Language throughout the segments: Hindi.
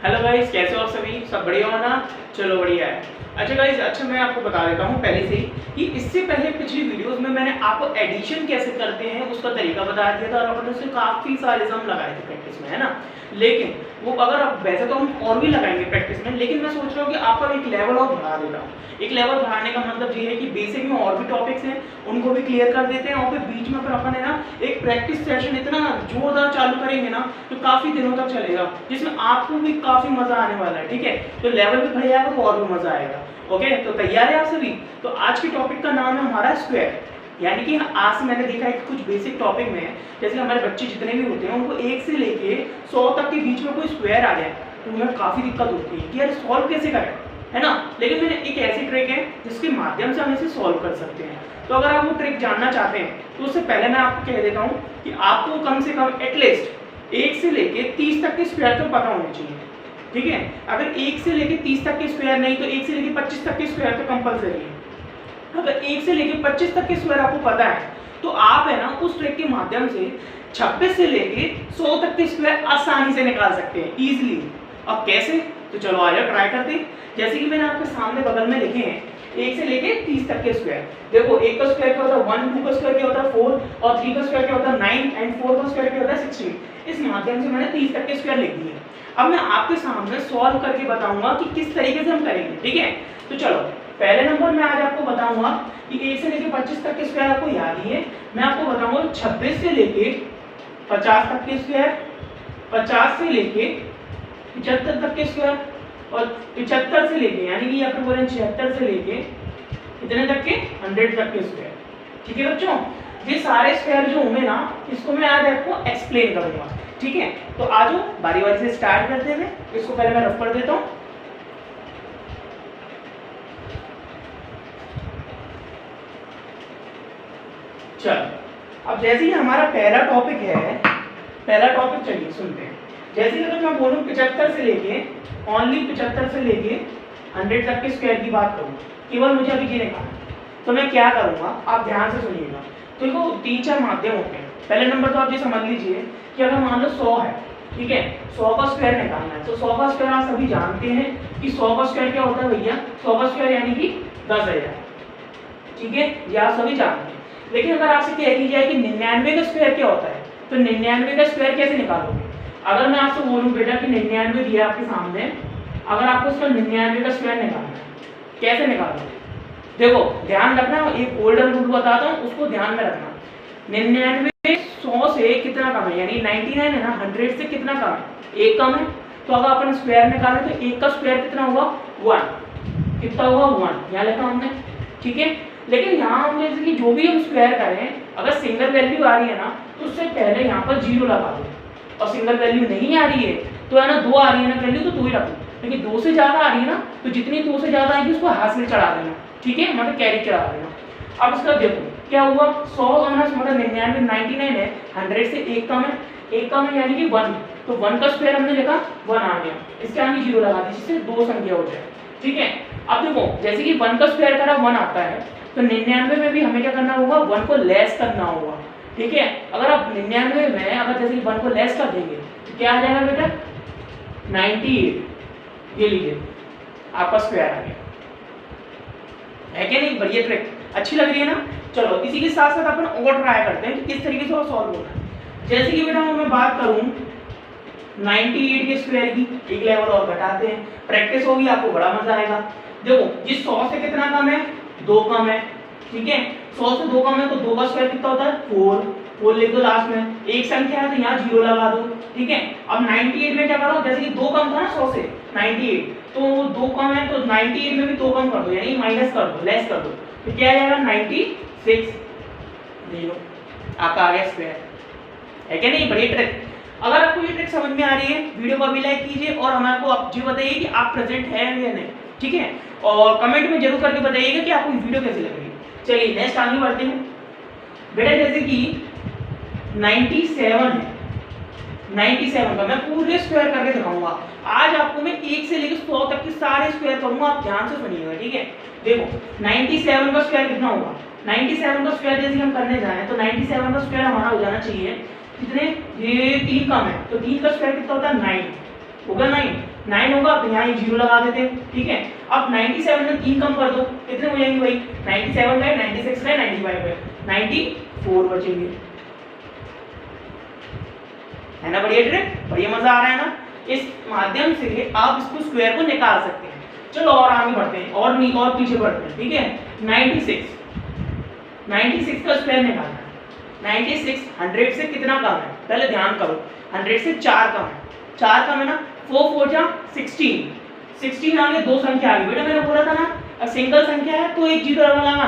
हेलो गाइस, कैसे हो आप सभी? सब बढ़िया हो ना? चलो बढ़िया है। अच्छा गाइस, मैं आपको बता देता हूँ पहले से ही कि इससे पहले पिछली वीडियोस में मैंने आपको एडिशन कैसे करते हैं उसका तरीका बता दिया था और अपने से काफ़ी सारे सम लगाए थे प्रैक्टिस में, है ना। लेकिन वो अगर आप वैसे तो हम और भी लगाएंगे प्रैक्टिस में, लेकिन मैं सोच रहा हूँ कि आपका एक लेवल और बढ़ा देता हूँ। एक लेवल बढ़ाने का मतलब ये है कि बेसिक में और भी टॉपिक्स हैं उनको भी क्लियर कर देते हैं और फिर बीच में फिर अपन है ना एक प्रैक्टिस सेशन इतना जोरदार चालू करेंगे ना तो काफ़ी दिनों तक चलेगा, जिसमें आपको भी काफ़ी मज़ा आने वाला है। ठीक है, तो लेवल भी बढ़ जाएगा तो और भी मज़ा आएगा। ओके, तो तैयार है आप सभी? तो आज के टॉपिक का नाम है हमारा स्क्वायर। यानी कि आज से मैंने देखा है कि कुछ बेसिक टॉपिक में जैसे हमारे बच्चे जितने भी होते हैं उनको 1 से लेके 100 तक के बीच में कोई स्क्वायर आ जाए तो उन्हें काफ़ी दिक्कत होती है कि यार सॉल्व कैसे करें, है ना। लेकिन मैंने एक ऐसी ट्रिक है जिसके माध्यम से हम इसे सॉल्व कर सकते हैं। तो अगर आप वो ट्रिक जानना चाहते हैं तो उससे पहले मैं आपको कह देता हूँ कि आपको कम से कम एटलीस्ट 1 से लेके 30 तक के स्क्वायर तो पता होने चाहिए। ठीक है, अगर 1 से लेके 30 तक के स्क्वायर नहीं तो 1 से लेके 25 तक के स्क्वायर तो कंपलसरी है। अगर 1 से लेके 25 तक के स्क्वायर आपको पता है तो आप है ना उस ट्रिक के माध्यम से 26 से लेके 100 तक के स्क्वायर आसानी से निकाल सकते हैं इजीली। अब कैसे? तो चलो आ जाओ ट्राई करते हैं। जैसे कि मैंने आपके सामने बगल में लिखे हैं 1 से लेके 30 तक के स्क्वायर। देखो 1 का स्क्वायर क्या होता है 1, 2 का स्क्वायर क्या होता है 4 और 3 का स्क्वायर क्या होता है 9 एंड 4 का स्क्वायर क्या होता है 16। इस माध्यम से मैंने 30 तक के स्क्वायर लिख दिए। अब मैं आपके सामने सॉल्व करके बताऊंगा कि किस तरीके से हम करेंगे। ठीक है, तो चलो पहले नंबर में आज आपको बताऊंगा कि 1 से लेके 25 तक के स्क्वायर आपको याद ही है। मैं आपको बताऊंगा 26 से लेके 50 तक के स्क्वायर, 50 से लेके 75 तक के स्क्वायर और 75 से लेके यानी कि आपको बोले 76 से लेके कितने तक के 100 तक के स्क्वायर। ठीक है बच्चों, ये सारे स्क्वायर जो होंगे ना इसको मैं आज आपको एक्सप्लेन करूंगा। ठीक है, तो आज बारी बारी से स्टार्ट करते हैं। इसको पहले मैं रफ कर देता हूँ। चलो अब जैसे ही हमारा पहला टॉपिक है, पहला टॉपिक चलिए सुनते हैं। जैसे अगर मैं बोलूँ 75 से लेके ओनली 75 से लेके 100 तक के स्क्वायर की बात करूँ, केवल मुझे अभी ये निकालना, तो मैं क्या करूँगा आप ध्यान से सुनिएगा। तो देखो 3-4 माध्यम होते हैं। पहले नंबर तो आप ये समझ लीजिए कि अगर मान लो 100 है, ठीक है, 100 का स्क्वायर निकालना है। तो 100 का स्क्वायर आप सभी जानते हैं कि 100 का स्क्वायर क्या होता है भैया, 100 का स्क्वायर यानी कि 10,000। ठीक है, ये आप सभी जानते हैं। लेकिन अगर आपसे कह दी जाए कि 99 का स्क्वायर क्या होता है तो 99 का स्क्वायर कैसे निकालोगे? अगर मैं आपसे बोलूं बेटा कि 99 दिया आपके सामने, अगर आपको उसका 99 का स्क्वायर निकालना है कैसे निकालोगे? देखो ध्यान रखना, एक गोल्डन रूल बताता हूँ उसको ध्यान में रखना। 99 100 से कितना कम है, यानी 99 है ना 100 से कितना कम है, 1 कम है। तो अगर अपन स्क्वायर निकालें तो 1 का स्क्वायर कितना होगा 1, कितना होगा 1, यहाँ लिखा हमने। ठीक है, लेकिन यहाँ हम जैसे कि जो भी हम स्क्वायर करें अगर सिंगल वैल्यू आ रही है ना तो उससे पहले यहाँ पर 0 लगा दो, और सिंगल वैल्यू नहीं आ रही है तो है ना 2 आ रही है ना वैल्यू तो 2 ही रखो। लेकिन 2 से ज़्यादा आ रही है ना तो जितनी 2 से ज़्यादा आएगी उसको हाथ में चढ़ा देना। ठीक है, मतलब कैरी चढ़ा देना। अब इसका देखो क्या हुआ, 100 मतलब 99 है, 100 से 1 कम है, 1 कम है यानी कि 1, तो 1 का स्क्वायर हमने लिखा 1 आ गया, इसके आगे 0 लगा दी जिससे 2 संख्या हो जाए। ठीक है, अब देखो जैसे कि 1 का स्क्वायर करा 1 आता है तो 99 में भी हमें क्या करना होगा 1 को लेस करना होगा। ठीक है, अगर आप 99 में अगर जैसे 1 को लेस कर देंगे तो क्या आ जाएगा बेटा 98। ये लीजिए आपका स्क्वायर आ गया, है क्या नहीं? बढ़िया ट्रिक, अच्छी लग रही है ना। चलो इसी के साथ साथ अपन और ट्राई करते हैं कि किस तरीके से वो सॉल्व होता है। जैसे कि बेटा मैं बात करूं 98 के स्क्वायर की, एक लेवल और घटाते हैं, प्रैक्टिस होगी आपको बड़ा मजा आएगा। देखो ये 100 से कितना कम है 2 कम है। ठीक है, 100 से 2 कम है तो 2 का स्क्वायर कितना होता है 4 लिख दो लास्ट में, एक संख्या है तो यहाँ 0 लगा दो। ठीक है, अब 98 में क्या करो, जैसे कि 2 कम था ना 100 से 98, तो 2 कम है तो 98 में भी 2 कम कर दो यानी माइनस कर दो, लेस कर दो, तो क्या आ जाएगा 96। देखो आपका आ गया स्क्वायर, है क्या नहीं? बड़ी ट्रिक। अगर आपको ये ट्रिक समझ में आ रही है वीडियो को अभी लाइक कीजिए और हमारे को आप जी बताइए कि आप प्रेजेंट है या नहीं। ठीक है, और कमेंट में जरूर करके बताइएगा कि आपको वीडियो कैसी लग रही है। चलिए नेक्स्ट आगे बढ़ते हैं बेटा। जैसे कि 97 है, 97 का मैं पूरे स्क्वायर करके दिखाऊंगा। आज आपको मैं 1 से लेकर 100 तक के सारे स्क्वायर करूंगा, आप ध्यान से सुनिएगा। ठीक है, देखो 97 का स्क्वायर कितना होगा, 97 का स्क्वायर जैसे हम करने जाए तो 97 का स्क्वायर हमारा हो जाना चाहिए कितने, ये 3 कम है तो 3 का स्क्वायर कितना होता है 9। होगा 9 होगा तो यहाँ 0 लगा देते, ठीक है। अब 97 में 3 कम कर दो, कितने हो जाएंगे भाई? 97 गए, 96 गए, 95 गए, 94 बचेंगे, है ना। बढ़िया ट्रिक, बढ़िया मजा आ रहा है ना। इस माध्यम से आप इसको स्क्वायर को निकाल सकते हैं। चलो और आगे बढ़ते हैं, और नहीं और पीछे बढ़ते हैं, ठीक है। 96 का स्क्वायर निकालना है। 96 100 से कितना कम है? पहले ध्यान करो, 100 से 4 कम है, 4 कम है ना। 4 4 जा 16 आगे 2 संख्या आ गई बेटा, मैंने बोला था ना। अब सिंगल संख्या है तो एक 0 लगाना,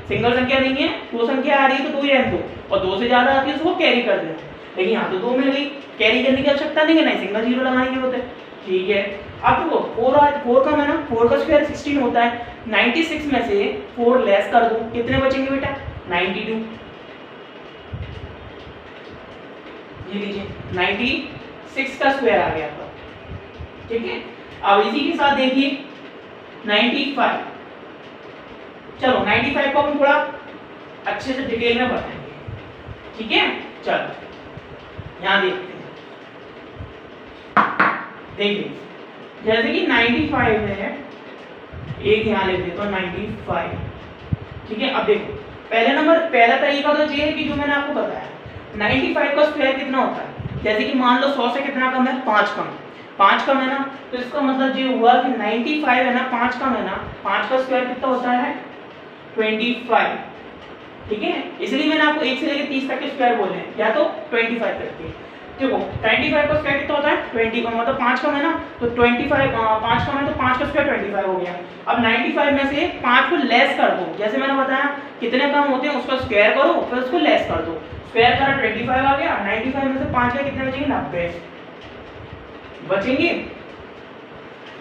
सिंगल संख्या नहीं है, 2 संख्या आ रही है तो 2 ही रहने दो, और 2 से ज्यादा आती है तो वो कैरी कर देना। लेकिन यहाँ तो 2 मिल गई, कैरी करने की आवश्यकता नहीं है, नहीं सिंगल 0 लगाने की होते, ठीक है। अब देखो 4 कम है ना, 4 का स्क्वायर 16 होता है। 96 में से 4 लेस कर दो, कितने बचेंगे बेटा? 92। ये लीजिए 96 का स्क्वायर आ गया आपका, ठीक है। अब इसी के साथ देखिए 95, चलो 95 को हम थोड़ा अच्छे से डिटेल में बताएंगे, ठीक है। चलो यहाँ देखते हैं, देखिए जैसे कि 95 है, एक यहाँ लिख देता हूँ 95, ठीक है। अब देखो पहले नंबर, पहला तरीका तो ये है कि जो मैंने आपको बताया 95 का स्क्वायर कितना होता है। जैसे कि मान लो 100 से कितना कम है? 5 कम है ना, तो इसका मतलब ये हुआ कि 95 है ना, 5 कम है ना, 5 का स्क्वायर कितना होता है? 25, ठीक है। इसलिए मैंने आपको 1 से लेकर 30 तक के स्क्वायर बोले हैं, या तो 25 तक के। देखो 95 का स्क्वायर कितना होता है? 20 का, मतलब 5 कम है ना, तो 25 5 कम है तो 5 का स्क्वायर 25 हो गया। अब 95 में से 5 को लेस कर दो, जैसे मैंने बताया कितने कम होते हैं उसका स्क्वायर करो फिर उसको लेस कर दो, स्क्वायर करा 25 आ गया। 95 में से 5 गए, कितने बचेंगे? 90 बचेंगे,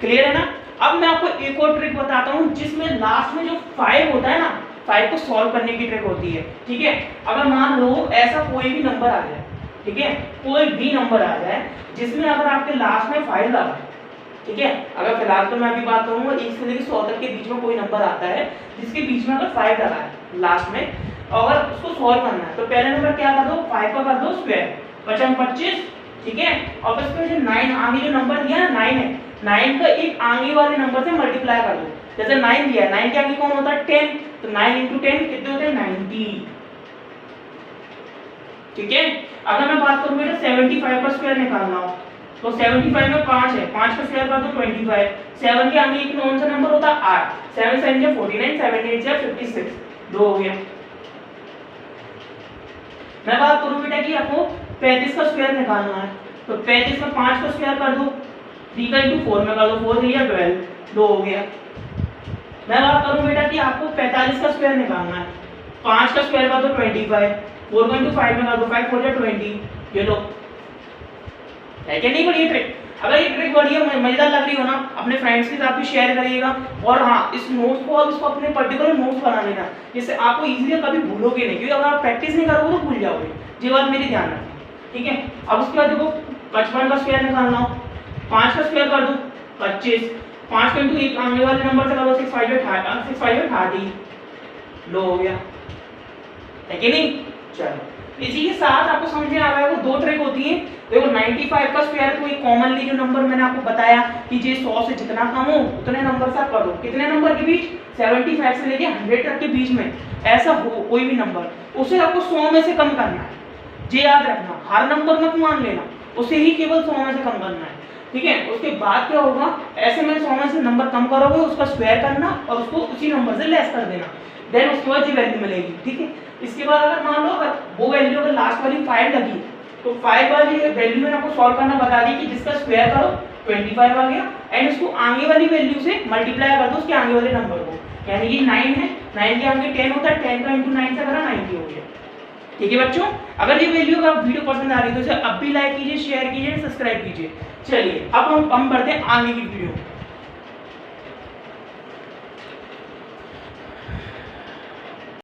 क्लियर है ना। अब मैं आपको एक और ट्रिक बताता हूँ जिसमें लास्ट में जो 5 होता है ना, 5 को सॉल्व करने की ट्रिक होती है, ठीक है। अगर मान लो ऐसा कोई भी नंबर आ जाए, ठीक है, कोई भी नंबर आ जाए जिसमें अगर आपके लास्ट में 5 लगा, ठीक है। अगर फिलहाल तो मैं अभी बात करूंगा 1 से लेकर 100 तक के बीच में कोई नंबर आता है जिसके बीच में अगर 5 लगा है लास्ट में, अगर उसको सॉल्व करना है तो पहले नंबर क्या कर दो? 5 का कर दो स्क्वायर, 25, ठीक है। और फिर जो 9 आगे जो नंबर दिया ना 9 है, 9 का एक आगे वाले नंबर से मल्टीप्लाई कर दो। जैसे 9 दिया, 9 के आगे कौन होता है? 10, तो 9 × 10 कितने होते हैं? 90, ठीक है। अगर मैं बात करूं बेटा 75 का स्क्वायर निकालना हो तो 75 में 5 है, 5 का स्क्वायर कर दो 25, 7 के आगे एक कौन सा नंबर होता है? 8, 7 7 जा 49, 7 8 जा 56, 2 हो गया। मैं बात करूं बेटा कि आपको 35 का स्क्वायर निकालना है तो 35 में 5 का स्क्वायर कर दो, 3 का × 4 में कर दो, 4 3 12, 2 हो गया। मैं बात करूं बेटा कि आपको 45 का स्क्वायर निकालना है, 5 का स्क्वायर कर दो 25, 4 × 5 में कर दो, 5 4 जा 20, ये लो, है क्या नहीं बढ़िया ट्रिक। अगर ये ट्रिक बढ़िया मजेदार लग रही हो ना, अपने फ्रेंड्स के साथ भी शेयर करिएगा। और हाँ, इस नोट्स को आप इसको अपने पर्टिकुलर नोट्स बना लेना, जिससे आपको इजीली कभी भूलोगे नहीं, क्योंकि अगर आप प्रैक्टिस नहीं करोगे तो भूल जाओगे, ये बात मेरी ध्यान रखना, ठीक है। अब उसके बाद देखो 55 का स्क्वायर निकालना हो, 5 का स्क्वायर कर दो 25, 5 × 1 आगे वाले नंबर से कर दो 6 5 30, लो हो गया, है कि नहीं। चलो इसी के साथ आपको समझ में आ रहा है वो 2 ट्रिक होती है। देखो 95 का स्क्वायर कोई कॉमनली जो नंबर मैंने आपको बताया कि जे 100 से जितना कम हो उतने नंबर से आप कर दो, कितने नंबर के बीच? 75 से लेके 100 तक के बीच में ऐसा हो कोई भी नंबर, उसे आपको 100 में से कम करना है। जे याद रखना, हर नंबर मत मान लेना, उसे ही केवल 100 में से कम करना है, ठीक है। उसके बाद क्या होगा, ऐसे में 100 में से नंबर कम करोगे, उसका स्क्वायर करना और उसको उसी नंबर से लेस कर देना, देन उसके बाद ये वैल्यू मिलेगी, ठीक है। इसके बाद अगर मान लो अगर वो वैल्यू अगर लास्ट वाली 5 लगी तो 5 वाली वैल्यू मैंने आपको सॉल्व करना बता दी कि जिसका स्क्वायर करो 25 आ गया, एंड उसको आगे वाली वैल्यू से मल्टीप्लाई कर दो उसके आगे वाले नंबर को, यानी कि 9 है, 9 के आगे 10 होता है, 10 का × 9 से करा 90 हो गया, ठीक है बच्चों। अगर ये वीडियो का वीडियो पसंद आ रही है तो इसे अब भी लाइक कीजिए, शेयर कीजिए, सब्सक्राइब कीजिए। चलिए अब हम बढ़ते हैं आगे की वीडियो।